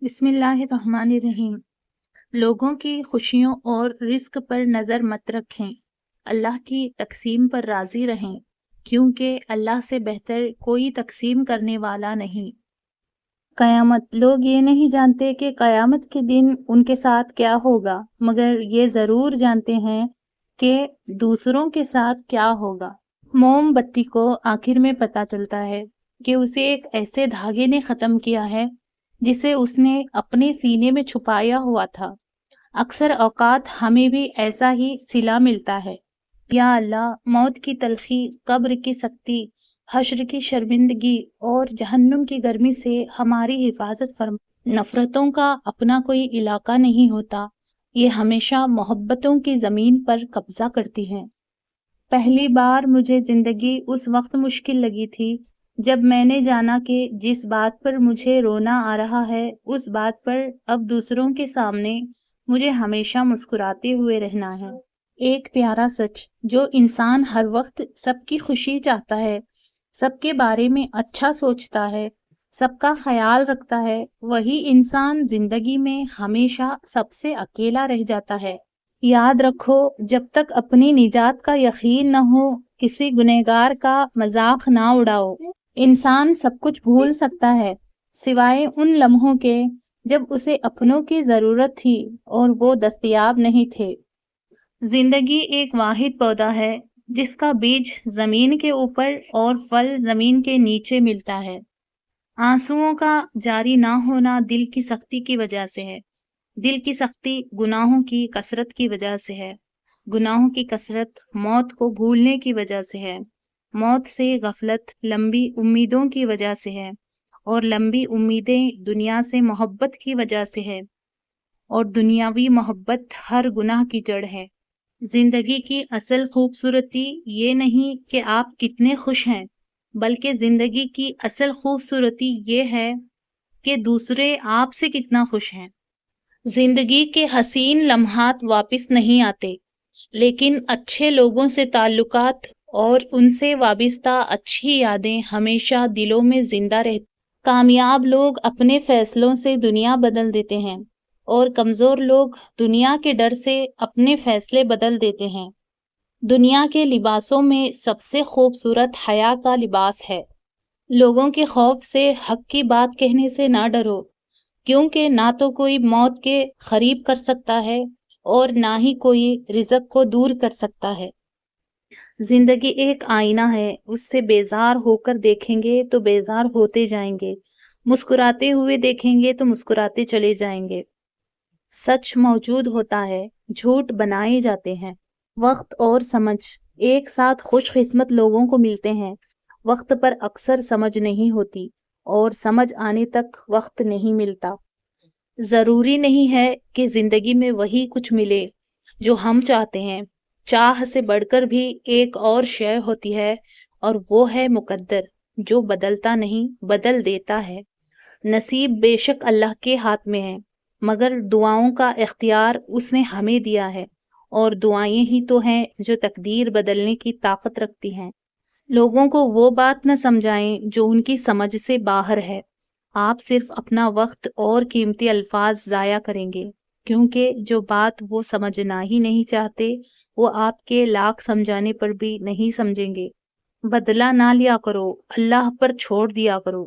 بسم اللہ الرحمن الرحیم۔ لوگوں کی خوشیوں اور رزق پر نظر مت رکھیں، اللہ کی تقسیم پر راضی رہیں، کیونکہ اللہ سے بہتر کوئی تقسیم کرنے والا نہیں۔ قیامت۔ لوگ یہ نہیں جانتے کہ قیامت کے دن ان کے ساتھ کیا ہوگا، مگر یہ ضرور جانتے ہیں کہ دوسروں کے ساتھ کیا ہوگا۔ موم بتی کو آخر میں پتہ چلتا ہے کہ اسے ایک ایسے دھاگے نے ختم کیا ہے جسے اس نے اپنے سینے میں چھپایا ہوا تھا۔ اکثر اوقات ہمیں بھی ایسا ہی صلہ ملتا ہے۔ یا اللہ، موت کی تلخی، قبر کی سختی، حشر کی شرمندگی اور جہنم کی گرمی سے ہماری حفاظت فرما۔ نفرتوں کا اپنا کوئی علاقہ نہیں ہوتا، یہ ہمیشہ محبتوں کی زمین پر قبضہ کرتی ہیں۔ پہلی بار مجھے زندگی اس وقت مشکل لگی تھی جب میں نے جانا کہ جس بات پر مجھے رونا آ رہا ہے اس بات پر اب دوسروں کے سامنے مجھے ہمیشہ مسکراتے ہوئے رہنا ہے۔ ایک پیارا سچ، جو انسان ہر وقت سب کی خوشی چاہتا ہے، سب کے بارے میں اچھا سوچتا ہے، سب کا خیال رکھتا ہے، وہی انسان زندگی میں ہمیشہ سب سے اکیلا رہ جاتا ہے۔ یاد رکھو، جب تک اپنی نجات کا یقین نہ ہو، کسی گنہگار کا مذاق نہ اڑاؤ۔ انسان سب کچھ بھول سکتا ہے سوائے ان لمحوں کے جب اسے اپنوں کی ضرورت تھی اور وہ دستیاب نہیں تھے۔ زندگی ایک واحد پودا ہے جس کا بیج زمین کے اوپر اور پھل زمین کے نیچے ملتا ہے۔ آنسوؤں کا جاری نہ ہونا دل کی سختی کی وجہ سے ہے۔ دل کی سختی گناہوں کی کثرت کی وجہ سے ہے۔ گناہوں کی کثرت موت کو بھولنے کی وجہ سے ہے۔ موت سے غفلت لمبی امیدوں کی وجہ سے ہے، اور لمبی امیدیں دنیا سے محبت کی وجہ سے ہے، اور دنیاوی محبت ہر گناہ کی جڑ ہے۔ زندگی کی اصل خوبصورتی یہ نہیں کہ آپ کتنے خوش ہیں، بلکہ زندگی کی اصل خوبصورتی یہ ہے کہ دوسرے آپ سے کتنا خوش ہیں۔ زندگی کے حسین لمحات واپس نہیں آتے، لیکن اچھے لوگوں سے تعلقات اور ان سے وابستہ اچھی یادیں ہمیشہ دلوں میں زندہ رہتی۔ کامیاب لوگ اپنے فیصلوں سے دنیا بدل دیتے ہیں، اور کمزور لوگ دنیا کے ڈر سے اپنے فیصلے بدل دیتے ہیں۔ دنیا کے لباسوں میں سب سے خوبصورت حیا کا لباس ہے۔ لوگوں کے خوف سے حق کی بات کہنے سے نہ ڈرو، کیونکہ نہ تو کوئی موت کے قریب کر سکتا ہے اور نہ ہی کوئی رزق کو دور کر سکتا ہے۔ زندگی ایک آئینہ ہے، اس سے بیزار ہو کر دیکھیں گے تو بیزار ہوتے جائیں گے، مسکراتے ہوئے دیکھیں گے تو مسکراتے چلے جائیں گے۔ سچ موجود ہوتا ہے، جھوٹ بنائے جاتے ہیں۔ وقت اور سمجھ ایک ساتھ خوش قسمت لوگوں کو ملتے ہیں۔ وقت پر اکثر سمجھ نہیں ہوتی، اور سمجھ آنے تک وقت نہیں ملتا۔ ضروری نہیں ہے کہ زندگی میں وہی کچھ ملے جو ہم چاہتے ہیں۔ چاہ سے بڑھ کر بھی ایک اور شے ہوتی ہے، اور وہ ہے مقدر، جو بدلتا نہیں، بدل دیتا ہے۔ نصیب بے شک اللہ کے ہاتھ میں ہے، مگر دعاؤں کا اختیار اس نے ہمیں دیا ہے، اور دعائیں ہی تو ہیں جو تقدیر بدلنے کی طاقت رکھتی ہیں۔ لوگوں کو وہ بات نہ سمجھائیں جو ان کی سمجھ سے باہر ہے۔ آپ صرف اپنا وقت اور قیمتی الفاظ ضائع کریں گے، کیونکہ جو بات وہ سمجھنا ہی نہیں چاہتے وہ آپ کے لاکھ سمجھانے پر بھی نہیں سمجھیں گے۔ بدلہ نہ لیا کرو، اللہ پر چھوڑ دیا کرو۔